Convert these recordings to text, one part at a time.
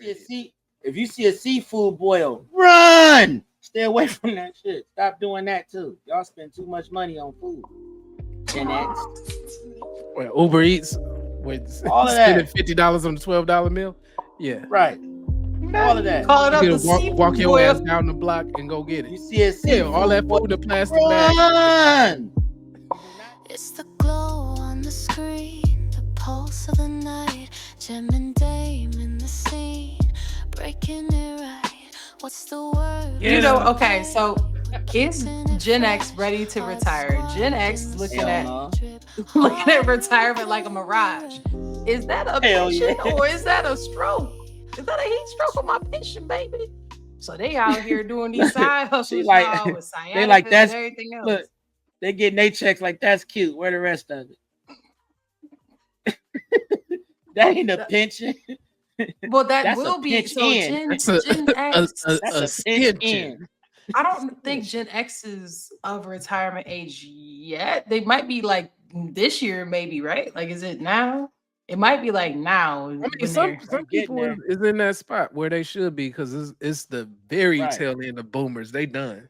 if you see a seafood boil, run. Stay away from that shit. Stop doing that too. Y'all spend too much money on food. Gen X. Well, Uber Eats with All of spending that. $50 on the $12 meal. Yeah. Right. All of that. Call it You up can the walk seafood your ass boil. down the block and go get it. You see a Yeah, all that seafood boil, food in a plastic bag. run. It's the glow on the screen, the pulse of the night, Jim and Dame in the scene, breaking it right. What's the word? You know, okay, so is Gen X ready to retire? Gen X is looking Hell at no. looking at retirement like a mirage. Is that a Hell pension yeah. or is that a stroke? Is that a heat stroke on my pension, baby? So they out here doing these side hustles, like- y'all, with sciatica they like, that's- and everything else. Look, they getting their checks like that's cute. Where the rest of it? That ain't a pension. Well, that That's will a be pinch so. in. Gen X. That's a pinch in. I don't think Gen X is of retirement age yet. They might be like this year, maybe, right? Like, is it now? It might be like now. I mean, some people there. is in that spot where they should be because it's the very Right. tail end of boomers. They done.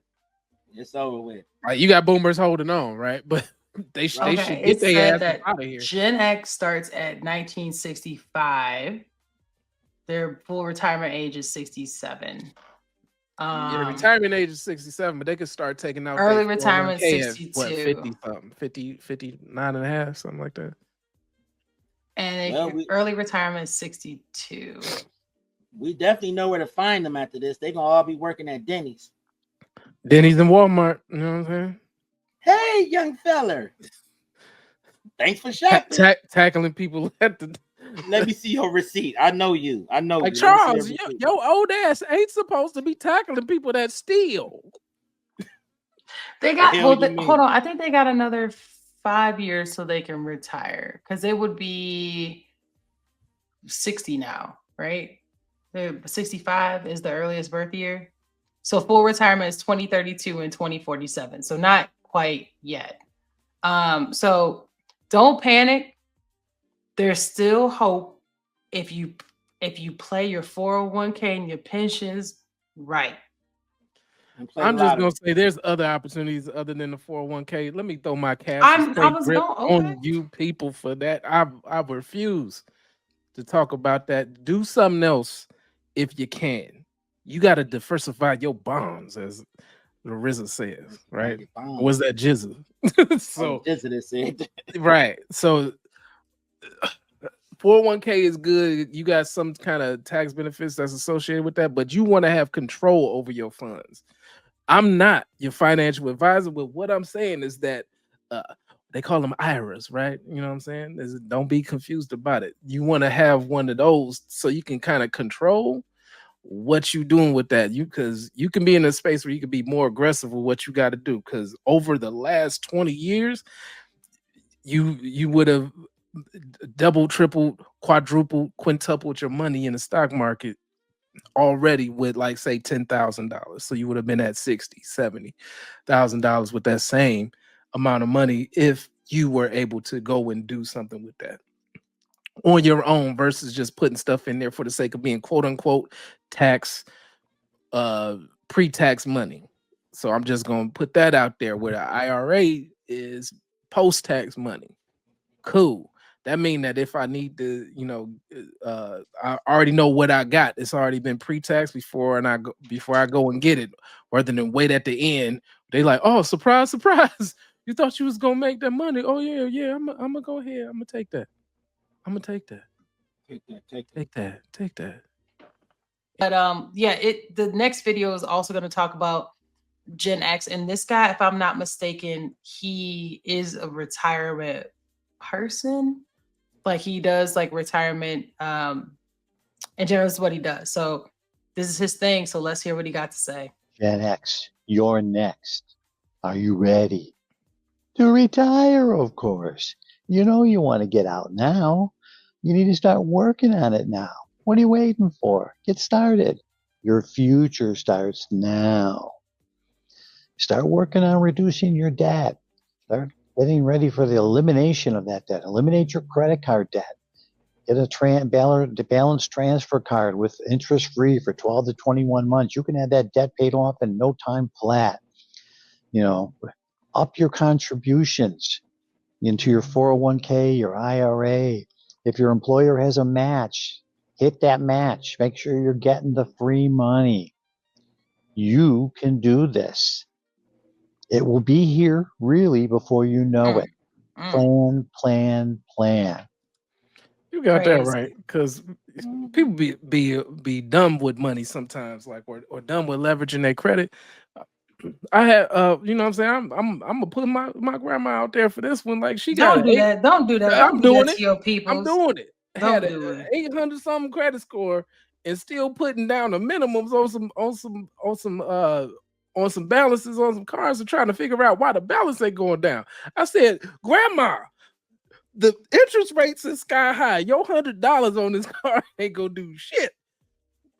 It's over with. Like, you got boomers holding on, right? But they should it get their said ass that out of here. Gen X starts at 1965. Their full retirement age is 67. Yeah, retirement age is 67, but they could start taking out Early their retirement 401k at, 62. what, 50 something, 50, 59 and a half, something like that. And early retirement is 62. We definitely know where to find them after this. They're gonna all be working at Denny's. Denny's and Walmart, you know what I'm saying? Hey, young feller. Thanks for shopping. Tackling people at the. Let me see your receipt. I know you. I know like you. Charles, your old ass ain't supposed to be tackling people that steal. They got hold on. I think they got another 5 years so they can retire because they would be 60 now, right? 65 is the earliest birth year. So full retirement is 2032 and 2047. So not quite yet. So don't panic. There's still hope if you play your 401k and your pensions right. I'm just gonna say there's other opportunities other than the 401k. Let me throw my cash on you people for that. I refuse to talk about that. Do something else if you can. You got to diversify your bonds, as the RZA says, right? Or was that Jizza? So Jizza said right. So 401k is good. You got some kind of tax benefits that's associated with that, but you want to have control over your funds. I'm not your financial advisor, but what I'm saying is that they call them IRAs, right? You know what I'm saying? Don't be confused about it. You want to have one of those so you can kind of control what you're doing with that. Because you can be in a space where you can be more aggressive with what you got to do. Because over the last 20 years, you would have double, tripled, quadrupled, quintupled your money in the stock market already with, like, say $10,000. So you would have been at $60,000-$70,000 with that same amount of money if you were able to go and do something with that on your own versus just putting stuff in there for the sake of being quote unquote tax pre-tax money. So I'm just going to put that out there where the IRA is post-tax money. Cool. That means that if I need to, I already know what I got. It's already been pre-tax before I go and get it, rather than wait at the end. They like, oh, surprise, surprise! You thought you was gonna make that money? Oh yeah. I'm gonna go ahead. I'm gonna take that. Take that. But the next video is also going to talk about Gen X, and this guy, if I'm not mistaken, he is a retirement person. Like, he does like retirement and general is what he does. So this is his thing. So let's hear what he got to say. Gen X, you're next. Are you ready to retire? Of course. You know you want to get out now. You need to start working on it now. What are you waiting for? Get started. Your future starts now. Start working on reducing your debt. Start getting ready for the elimination of that debt. Eliminate your credit card debt. Get a balance transfer card with interest free for 12 to 21 months. You can have that debt paid off in no time flat. You know, up your contributions into your 401k, your IRA. If your employer has a match, hit that match. Make sure you're getting the free money. You can do this. It will be here really before you know it. Plan. You got Crazy. that right, because people be dumb with money sometimes, like or dumb with leveraging their credit. I had you know what I'm saying, I'm gonna put my grandma out there for this one. Like she got Don't do that. Don't do that. I'm Don't do doing that it. to your people. I'm doing it. Don't Had do an it. 800 something credit score and still putting down the minimums on some balances on some cars and trying to figure out why the balance ain't going down. I said, Grandma, the interest rates is sky high. Your $100 on this car ain't gonna do shit.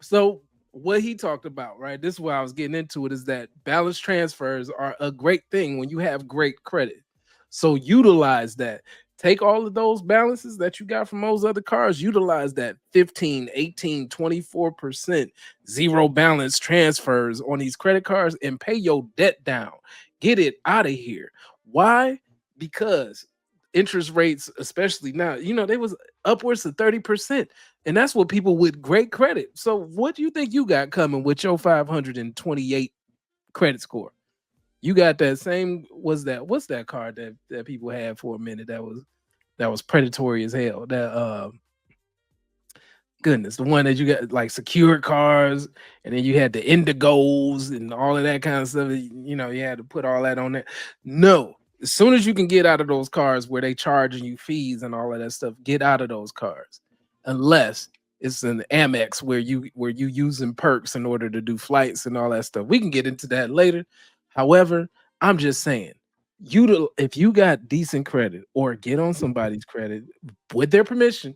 So what he talked about, right? This is why I was getting into it, is that balance transfers are a great thing when you have great credit. So utilize that. Take all of those balances that you got from those other cars, utilize that 15, 18, 24% zero balance transfers on these credit cards and pay your debt down. Get it out of here. Why? Because interest rates, especially now, you know, they was upwards of 30%. And that's what people with great credit. So what do you think you got coming with your 528 credit score? You got that same, what's that card that people had for a minute that was predatory as hell? That goodness, the one that you got like secured cars, and then you had the Indigos and all of that kind of stuff. You know, you had to put all that on there. No, as soon as you can get out of those cars where they charging you fees and all of that stuff, get out of those cars. Unless it's an Amex where you using perks in order to do flights and all that stuff. We can get into that later. However, I'm just saying, if you got decent credit or get on somebody's credit with their permission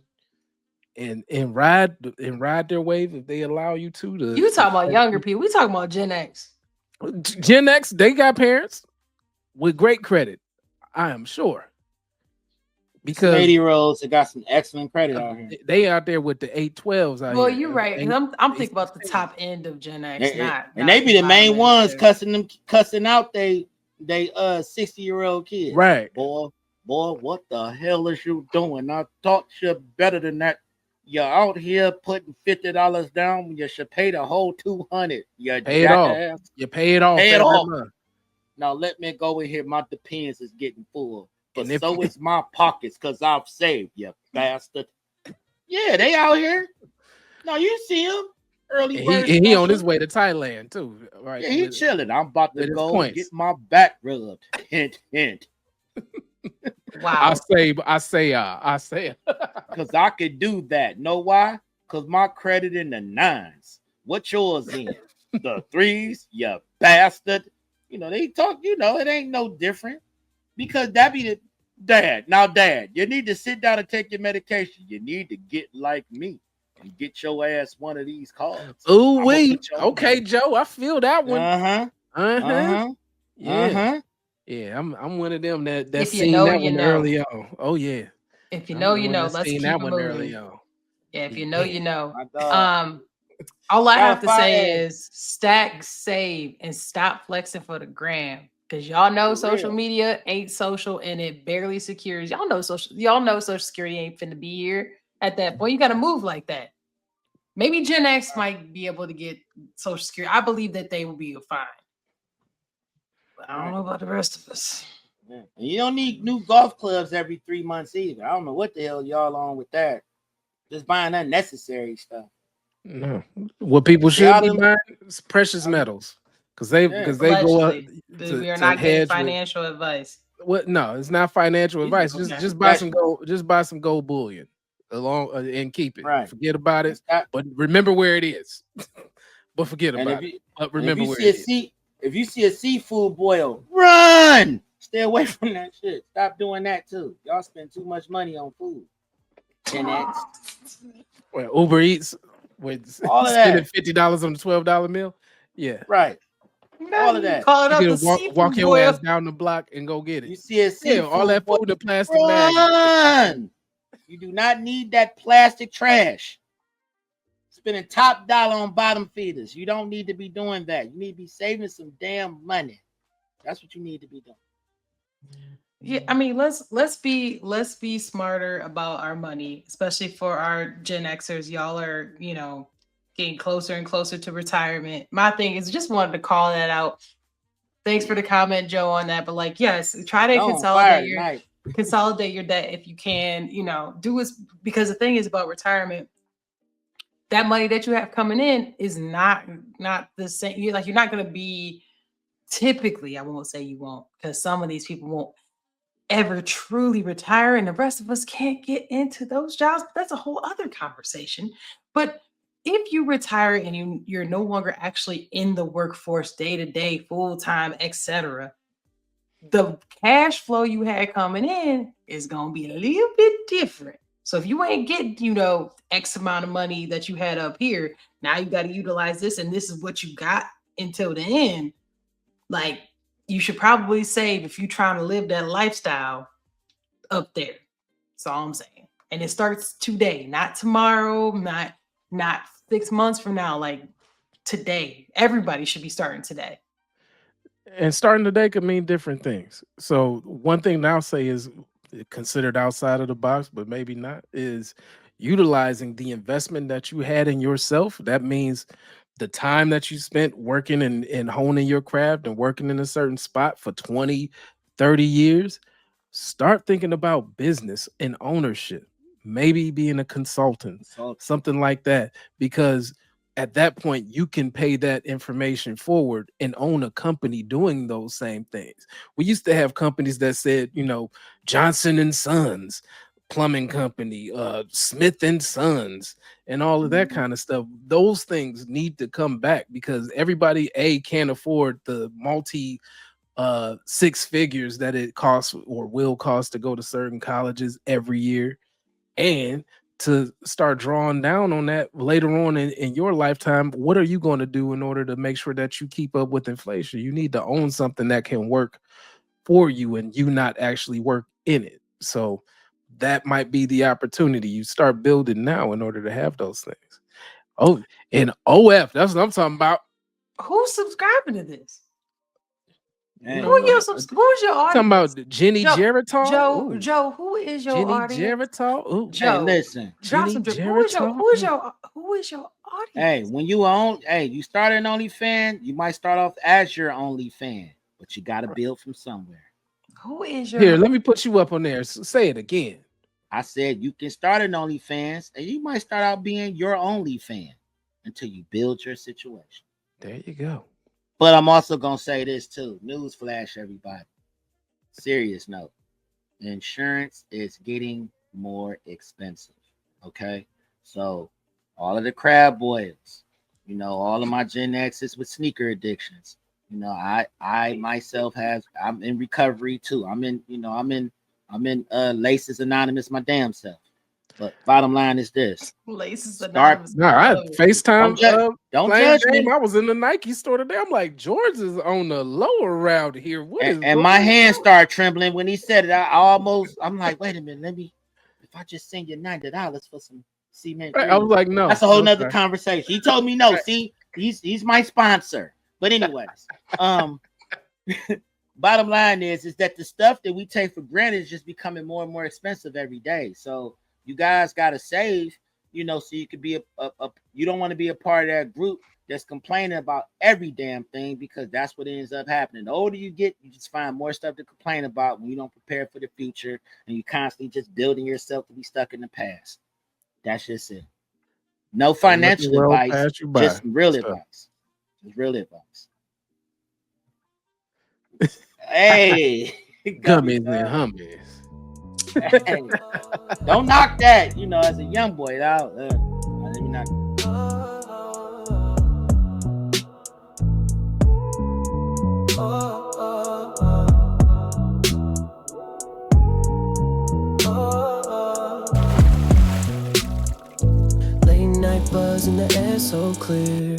and ride their wave if they allow you to. You talking about younger people? We talking about Gen X. Gen X, they got parents with great credit, I am sure. Because 80-year-olds that got some excellent credit out here. They out there with the 812s out well, here. you're right. I'm thinking about the top end of Gen X, and they be the main ones cussing out they 60-year-old kids. Right. Boy, what the hell is you doing? I thought you're better than that. You're out here putting $50 down when you should pay the whole $200. You pay it off. You pay it off. Pay it off. Month. Now let me go in here. My depends is getting full. But so is my pockets, because I've saved, you bastard. Yeah, they out here. No, you see him early. He on his way to Thailand too, right? Yeah, he chilling. I'm about to go get my back rubbed. Hint, hint. Wow. I say. Because I could do that. Know why? Because my credit in the 9s. What yours in? The 3s, you bastard. You know, they talk, you know, it ain't no different. Because that be the dad. Now, dad, you need to sit down and take your medication. You need to get like me and get your ass one of these cards. Ooh, wait. Okay, Joe, I feel that one. Yeah, I'm one of them that seen that one early on. Oh yeah. If you know, you know. Let's keep that one early on. Yeah, if you know, you know. All I have to say is stack, save, and stop flexing for the gram. Because y'all know social media ain't social and it barely secures. Y'all know social security ain't finna be here at that point. You gotta move like that. Maybe Gen X might be able to get social security. I believe that they will be fine. But I don't know about the rest of us. Yeah. You don't need new golf clubs every 3 months either. I don't know what the hell y'all on with that. Just buying unnecessary stuff. No. What people should be buying is precious metals. Because they go up. We are not getting financial advice. What? No, it's not financial advice. Just buy some gold. Just buy some gold bullion along and keep it. Right. Forget about it. But remember where it is. But forget about it. But remember where it is. If you see a seafood boil, run. Stay away from that shit. Stop doing that too. Y'all spend too much money on food. Gen X. Well, Uber Eats with all of that. $50 on the $12 meal. Yeah. Right. All of that. Call it up the walk your ass down the block and go get it. You see a seafood all that food in plastic bags. You do not need that plastic trash. Spending top dollar on bottom feeders. You don't need to be doing that. You need to be saving some damn money. That's what you need to be doing. Yeah, I mean, let's be smarter about our money, especially for our Gen Xers. Y'all are, getting closer and closer to retirement. My thing is just wanted to call that out. Thanks for the comment, Joe, on that. But like, yes, try to consolidate your debt if you can. Do it, because the thing is about retirement. That money that you have coming in is not the same. You're not going to be, typically, I won't say you won't, because some of these people won't ever truly retire, and the rest of us can't get into those jobs. But that's a whole other conversation. But if you retire and you're no longer actually in the workforce day to day, full time, etc., the cash flow you had coming in is going to be a little bit different. So if you ain't getting, X amount of money that you had up here, now you got to utilize this, and this is what you got until the end. Like, you should probably save if you're trying to live that lifestyle up there. That's all I'm saying. And it starts today, not tomorrow, not 6 months from now, like today. Everybody should be starting today. And starting today could mean different things. So one thing that I'll say is considered outside of the box, but maybe not, is utilizing the investment that you had in yourself. That means the time that you spent working and honing your craft and working in a certain spot for 20, 30 years. Start thinking about business and ownership, maybe being a consultant, something like that, because at that point you can pay that information forward and own a company doing those same things. We used to have companies that said, Johnson and Sons plumbing company, Smith and Sons, and all of that kind of stuff. Those things need to come back because everybody can't afford the multi six figures that it costs or will cost to go to certain colleges every year, and to start drawing down on that later on in your lifetime. What are you going to do in order to make sure that you keep up with inflation? You need to own something that can work for you and you not actually work in it. So that might be the opportunity. You start building now in order to have those things. Oh, and OF, that's what I'm talking about. Who's subscribing to this? Who's your audience? Talking about Jenny Geritol. Joe, who is your audience? Geritol. Joe, hey, listen. Drop some drip. Who is your audience? Hey, when you start an OnlyFans, you might start off as your OnlyFans, but you got to build from somewhere. Who is your? Here, let me put you up on there. Say it again. I said you can start an OnlyFans, and you might start out being your OnlyFans until you build your situation. There you go. But I'm also gonna say this too. Newsflash, everybody. Serious note. Insurance is getting more expensive. Okay. So all of the crab boils, all of my Gen X's with sneaker addictions. I myself I'm in recovery too. I'm in Laces Anonymous my damn self. But bottom line is this. Laces Anonymous. I FaceTime. Don't judge me. I was in the Nike store today. I'm like, George is on the lower route here. And my hands started trembling when he said it. I'm like, wait a minute, if I just send you $90 for some cement. Right, I was like, no. That's a whole nother conversation. He told me no. Right. See, he's my sponsor. But anyways, bottom line is that the stuff that we take for granted is just becoming more and more expensive every day. So you guys got to save, so you could be you don't want to be a part of that group that's complaining about every damn thing, because that's what ends up happening. The older you get, you just find more stuff to complain about when you don't prepare for the future, and you constantly just building yourself to be stuck in the past. That's just it. No financial advice, just real advice. Just real advice. Hey, gummies and hummies. Hey, don't knock that, as a young boy. Let me knock. Late night buzz in the air so clear.